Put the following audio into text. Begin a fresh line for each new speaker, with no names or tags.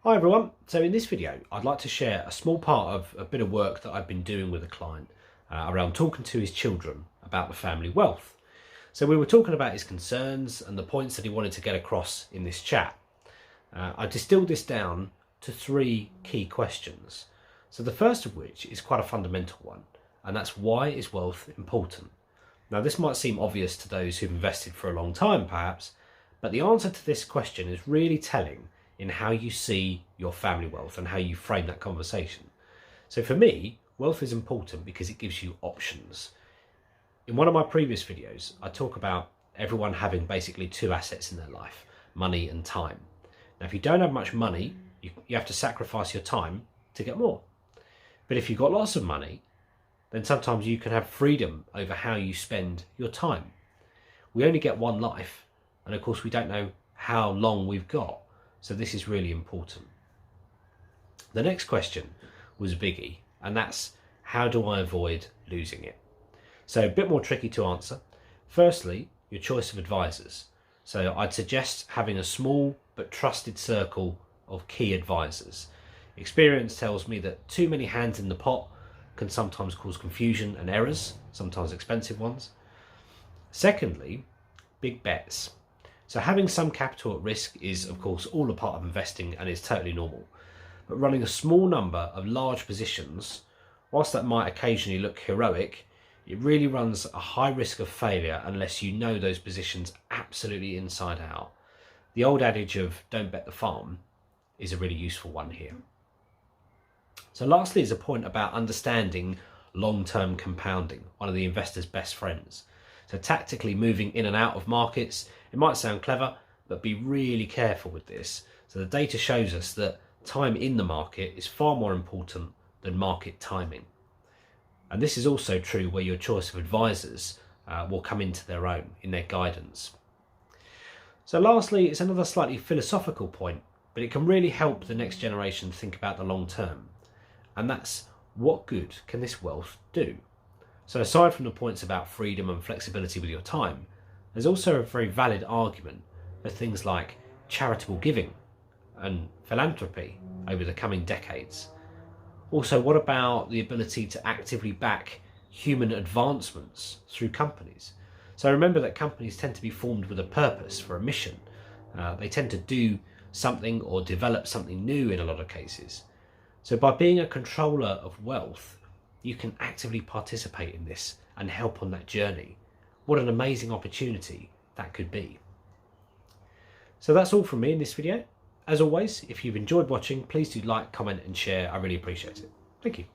Hi everyone, so in this video I'd like to share a small part of a bit of work that I've been doing with a client around talking to his children about the family wealth. So we were talking about his concerns and the points that he wanted to get across in this chat. I distilled this down to three key questions. So the first of which is quite a fundamental one, and that's why is wealth important? Now this might seem obvious to those who've invested for a long time perhaps, but the answer to this question is really telling in how you see your family wealth and how you frame that conversation. So for me, wealth is important because it gives you options. In one of my previous videos, I talk about everyone having basically two assets in their life, money and time. Now, if you don't have much money, you have to sacrifice your time to get more. But if you've got lots of money, then sometimes you can have freedom over how you spend your time. We only get one life, and of course we don't know how long we've got. So this is really important. The next question was a biggie, and that's how do I avoid losing it? So a bit more tricky to answer. Firstly, your choice of advisors. So I'd suggest having a small but trusted circle of key advisors. Experience tells me that too many hands in the pot can sometimes cause confusion and errors, sometimes expensive ones. Secondly, big bets. So having some capital at risk is of course all a part of investing and is totally normal. But running a small number of large positions, whilst that might occasionally look heroic, it really runs a high risk of failure unless you know those positions absolutely inside out. The old adage of don't bet the farm is a really useful one here. So lastly is a point about understanding long-term compounding, one of the investor's best friends. So tactically moving in and out of markets, it might sound clever, but be really careful with this. So the data shows us that time in the market is far more important than market timing. And this is also true where your choice of advisors will come into their own in their guidance. So lastly, it's another slightly philosophical point, but it can really help the next generation think about the long term. And that's, what good can this wealth do? So aside from the points about freedom and flexibility with your time, there's also a very valid argument for things like charitable giving and philanthropy over the coming decades. Also, what about the ability to actively back human advancements through companies? So remember that companies tend to be formed with a purpose, for a mission. They tend to do something or develop something new in a lot of cases. So by being a controller of wealth, you can actively participate in this and help on that journey. What an amazing opportunity that could be. So that's all from me in this video. As always, if you've enjoyed watching, please do like, comment and share. I really appreciate it. Thank you.